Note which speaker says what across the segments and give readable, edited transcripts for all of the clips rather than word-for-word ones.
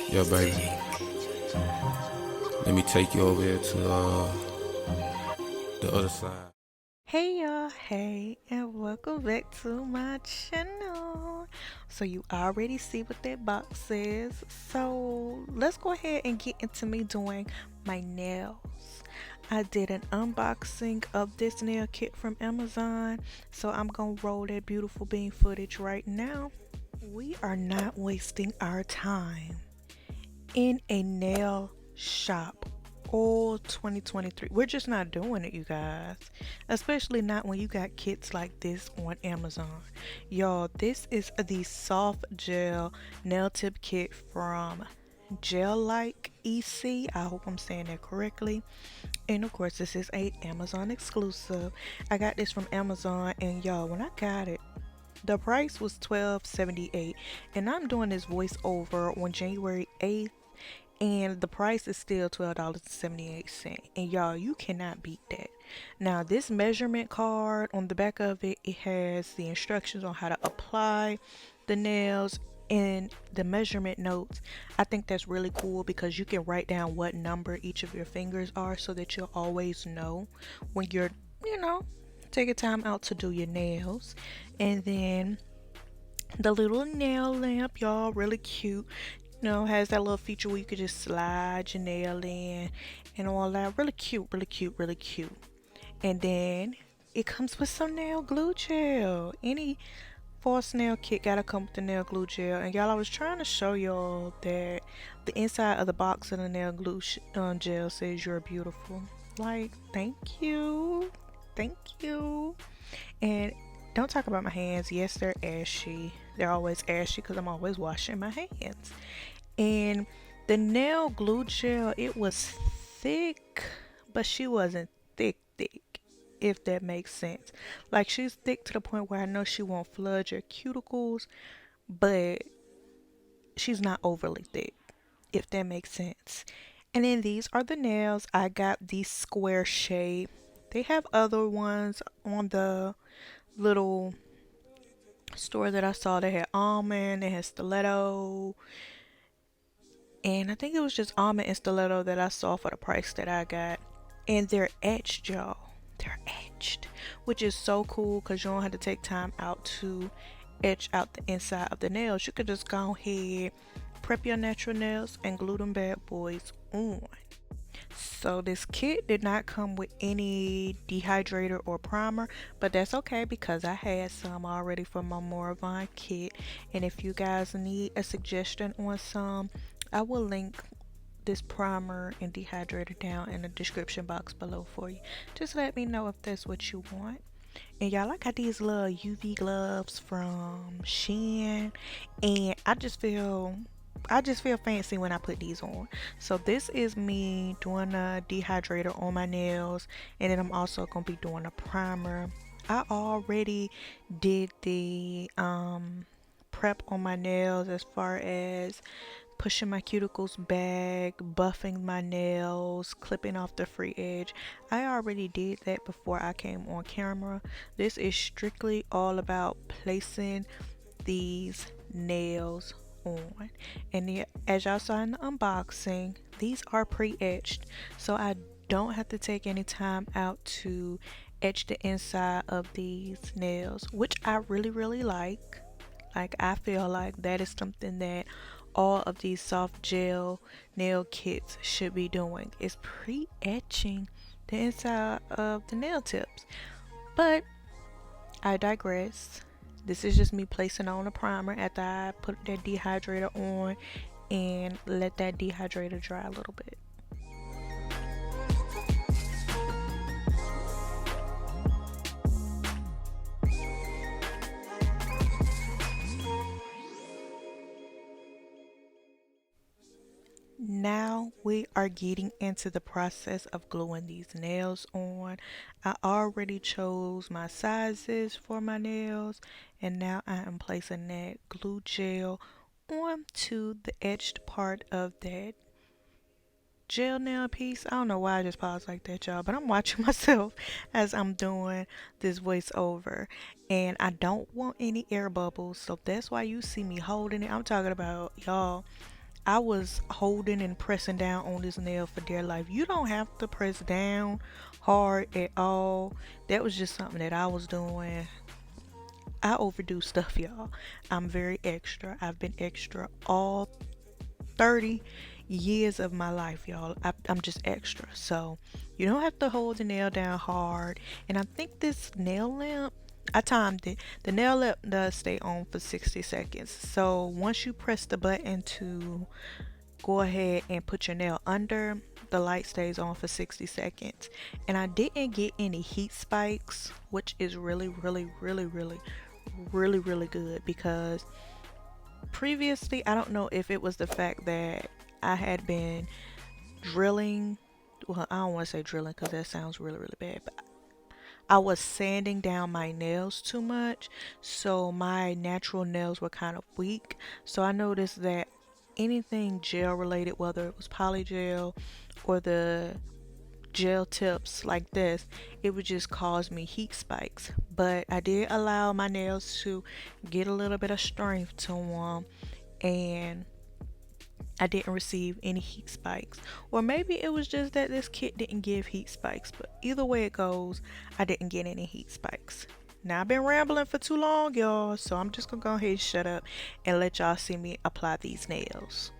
Speaker 1: Yo, baby, let me take you over here to the other side.
Speaker 2: Hey y'all, hey, and welcome back to my channel. So you already see what that box says. So let's go ahead and get into me doing my nails. I did an unboxing of this nail kit from Amazon. So I'm gonna roll that beautiful bean footage right now. We are not wasting our time in a nail shop all 2023. We're just not doing it, you guys, especially not when you got kits like this on Amazon. Y'all, this is the soft gel nail tip kit from Gelike EC. I hope I'm saying that correctly. And of course, this is a Amazon exclusive. I got this from Amazon, and y'all, when I got it, the price was $12.78, and I'm doing this voiceover on January 8th, and the price is still $12.78. And y'all, you cannot beat that. Now, this measurement card on the back of it, it has the instructions on how to apply the nails and the measurement notes. I think that's really cool because you can write down what number each of your fingers are so that you'll always know when you're, you know, taking time out to do your nails. And then the little nail lamp, y'all, really cute. Has that little feature where you could just slide your nail in and all that. Really cute, really cute, really cute. And then it comes with some nail glue gel. Any false nail kit gotta come with the nail glue gel. And y'all, I was trying to show y'all that the inside of the box of the nail glue gel says you're beautiful. Like, thank you. Thank you. And don't talk about my hands. Yes, they're ashy. They're always ashy because I'm always washing my hands. And the nail glue gel, it was thick, but she wasn't thick, thick, if that makes sense. Like, she's thick to the point where I know she won't flood your cuticles, but she's not overly thick, if that makes sense. And then these are the nails. I got the square shape. They have other ones on the little store that I saw. They had almond, they had stiletto, and I think it was just almond and stiletto that I saw for the price that I got. And they're etched, y'all. They're etched, which is so cool because you don't have to take time out to etch out the inside of the nails. You could just go ahead, prep your natural nails, and glue them bad boys on. So this kit did not come with any dehydrator or primer, but that's okay because I had some already for my Moravon kit. And if you guys need a suggestion on some, I will link this primer and dehydrator down in the description box below for you. Just let me know if that's what you want. And y'all, I got these little UV gloves from Shein, and I just feel fancy when I put these on. So this is me doing a dehydrator on my nails, and then I'm also gonna be doing a primer. I already did the prep on my nails as far as pushing my cuticles back, buffing my nails, clipping off the free edge. I already did that before I came on camera. This is strictly all about placing these nails on. And as y'all saw in the unboxing, these are pre-etched, so I don't have to take any time out to etch the inside of these nails, which I really, really like. Like, I feel like that is something that all of these soft gel nail kits should be doing, is pre-etching the inside of the nail tips. But I digress. This is just me placing on a primer after I put that dehydrator on and let that dehydrator dry a little bit. Now we are getting into the process of gluing these nails on. I already chose my sizes for my nails, and now I am placing that glue gel onto the etched part of that gel nail piece. I don't know why I just paused like that, y'all, but I'm watching myself as I'm doing this voiceover, and I don't want any air bubbles, so that's why you see me holding it. I'm talking about, y'all, I was holding and pressing down on this nail for dear life. You don't have to press down hard at all. That was just something that I was doing. I overdo stuff, y'all. I'm very extra. I've been extra all 30 years of my life, y'all. I'm just extra. So you don't have to hold the nail down hard. And I think this nail lamp, I timed it. The nail lamp does stay on for 60 seconds. So once you press the button to go ahead and put your nail under, the light stays on for 60 seconds. And I didn't get any heat spikes, which is really, really, really, really, really, really good, because previously, I don't know if it was the fact that I had been drilling. Well, I don't want to say drilling because that sounds really, really bad, but I was sanding down my nails too much. So my natural nails were kind of weak. So I noticed that anything gel related, whether it was polygel or the gel tips like this, it would just cause me heat spikes. But I did allow my nails to get a little bit of strength to them, and I didn't receive any heat spikes. Or maybe it was just that this kit didn't give heat spikes, but either way it goes, I didn't get any heat spikes. Now I've been rambling for too long, y'all, so I'm just gonna go ahead and shut up and let y'all see me apply these nails.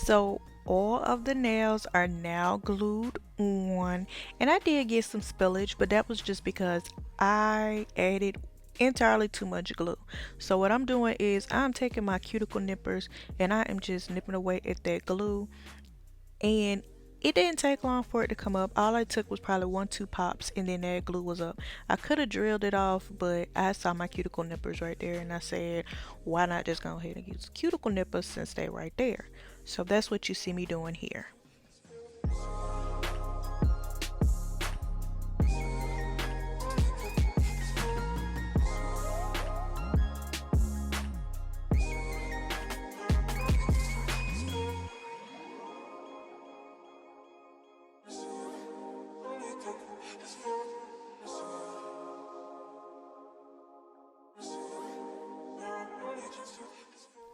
Speaker 2: So all of the nails are now glued on, and I did get some spillage, but that was just because I added entirely too much glue. So what I'm doing is I'm taking my cuticle nippers and I am just nipping away at that glue, and it didn't take long for it to come up. All I took was probably 1-2 pops and then that glue was up. I could have drilled it off, but I saw my cuticle nippers right there and I said, why not just go ahead and use cuticle nippers since they're right there. So that's what you see me doing here.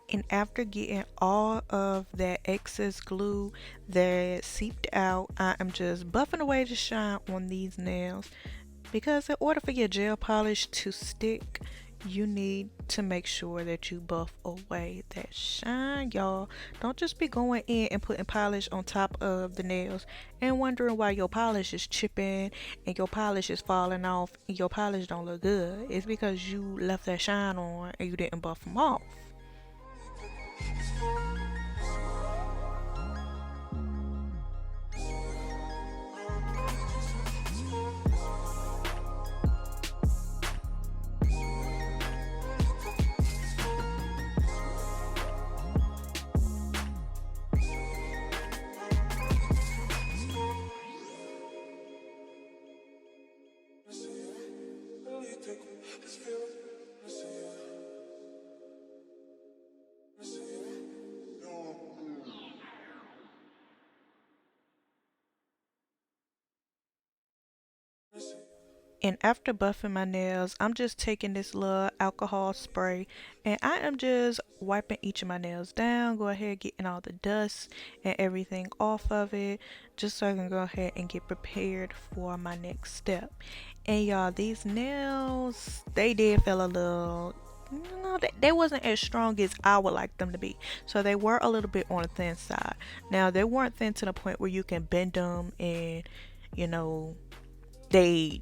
Speaker 2: And after getting all of that excess glue that seeped out, I am just buffing away the shine on these nails, because in order for your gel polish to stick, you need to make sure that you buff away that shine, y'all. Don't just be going in and putting polish on top of the nails and wondering why your polish is chipping and your polish is falling off and your polish don't look good. It's because you left that shine on and you didn't buff them off. And after buffing my nails, I'm just taking this little alcohol spray and I am just wiping each of my nails down, go ahead getting all the dust and everything off of it, just so I can go ahead and get prepared for my next step. And y'all, these nails, they did feel a little, they wasn't as strong as I would like them to be. So they were a little bit on the thin side. Now, they weren't thin to the point where you can bend them and, you know, they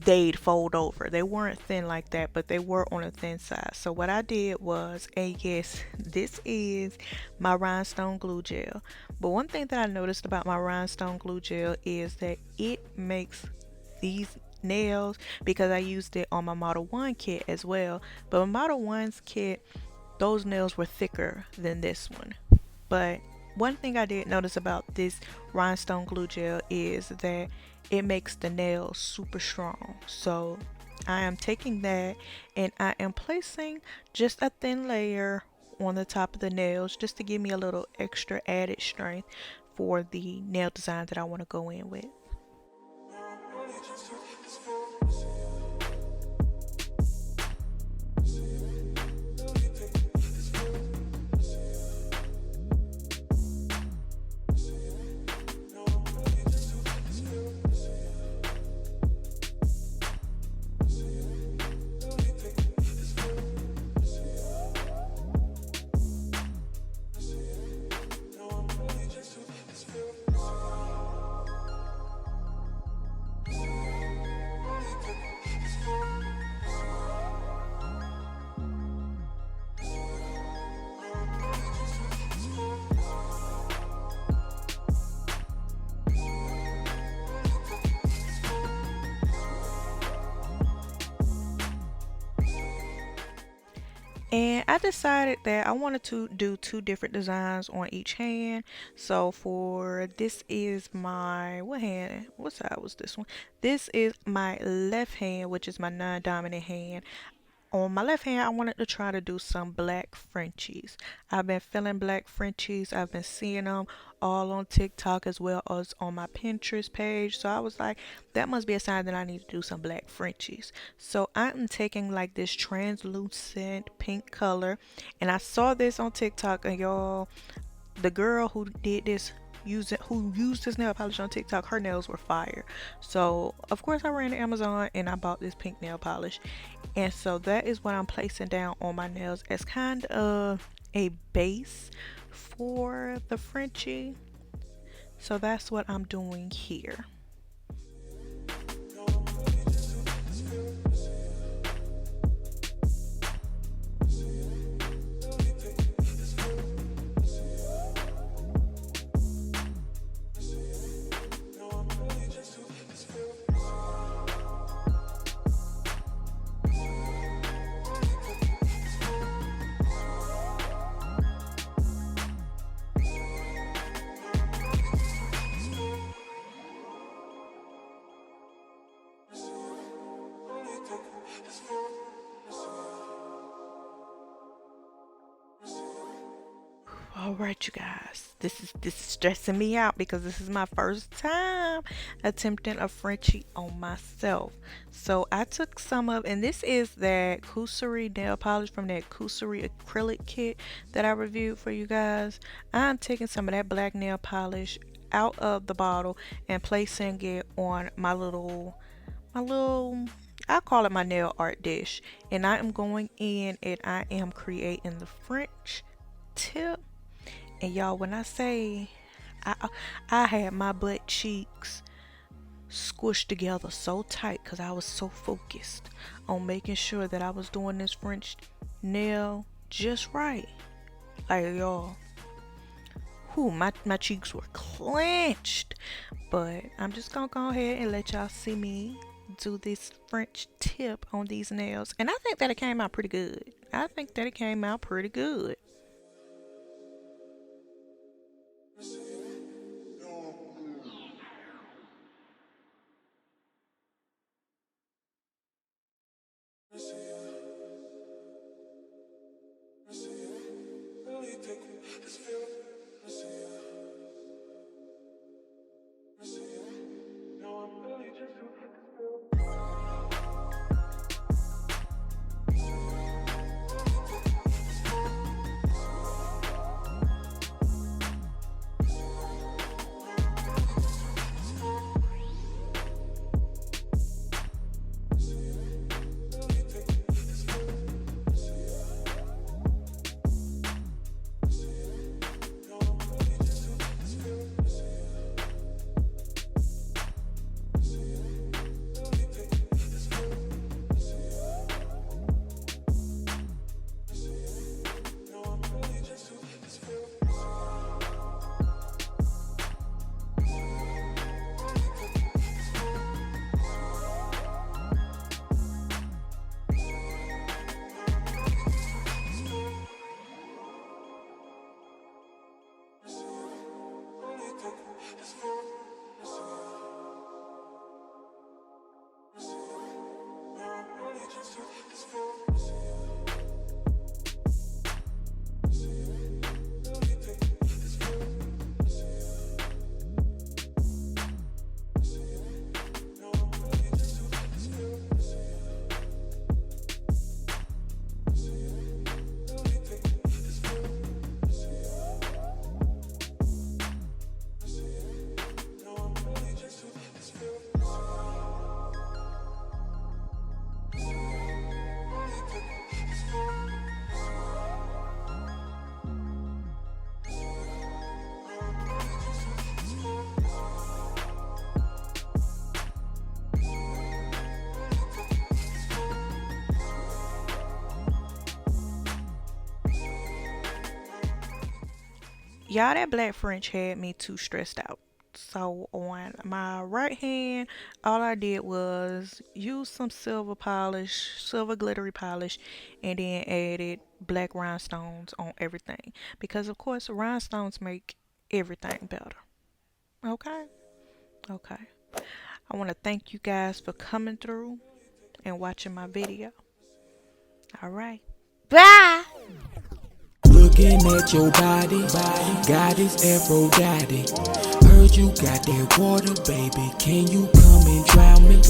Speaker 2: they'd fold over. They weren't thin like that, but they were on a thin side. So what I did was, and yes, this is my rhinestone glue gel. But one thing that I noticed about my rhinestone glue gel is that it makes these nails, because I used it on my Model 1 kit as well. But my Model 1's kit, those nails were thicker than this one. But one thing I did notice about this rhinestone glue gel is that it makes the nails super strong. So I am taking that and I am placing just a thin layer on the top of the nails just to give me a little extra added strength for the nail design that I want to go in with. And I decided that I wanted to do two different designs on each hand. So for this is my, what hand? What side was this one? This is my left hand, which is my non-dominant hand. On my left hand, I wanted to try to do some black Frenchies. I've been feeling black Frenchies. I've been seeing them all on TikTok as well as on my Pinterest page. So I was like, that must be a sign that I need to do some black Frenchies. So I'm taking like this translucent pink color. And I saw this on TikTok, and y'all, the girl who did this, who used this nail polish on TikTok, her nails were fire. So of course I ran to Amazon and I bought this pink nail polish. And so that is what I'm placing down on my nails as kind of a base for the Frenchie. So that's what I'm doing here. All right, you guys. This is stressing me out because this is my first time attempting a Frenchie on myself. So I took some of, and this is that Kusuri nail polish from that Kusuri acrylic kit that I reviewed for you guys. I'm taking some of that black nail polish out of the bottle and placing it on my little I call it my nail art dish, and I am going in and I am creating the French tip. And y'all, when I say I had my butt cheeks squished together so tight because I was so focused on making sure that I was doing this French nail just right. Like, y'all, whew, my cheeks were clenched. But I'm just gonna go ahead and let y'all see me do this French tip on these nails. And I think that it came out pretty good. I think that it came out pretty good. Y'all, that black French had me too stressed out. So on my right hand, all I did was use some silver polish, silver glittery polish, and then added black rhinestones on everything. Because of course rhinestones make everything better. Okay? Okay. I want to thank you guys for coming through and watching my video. Alright. Bye!
Speaker 3: Looking at your body, goddess Aphrodite. Heard you got that water, baby. Can you come and drown me?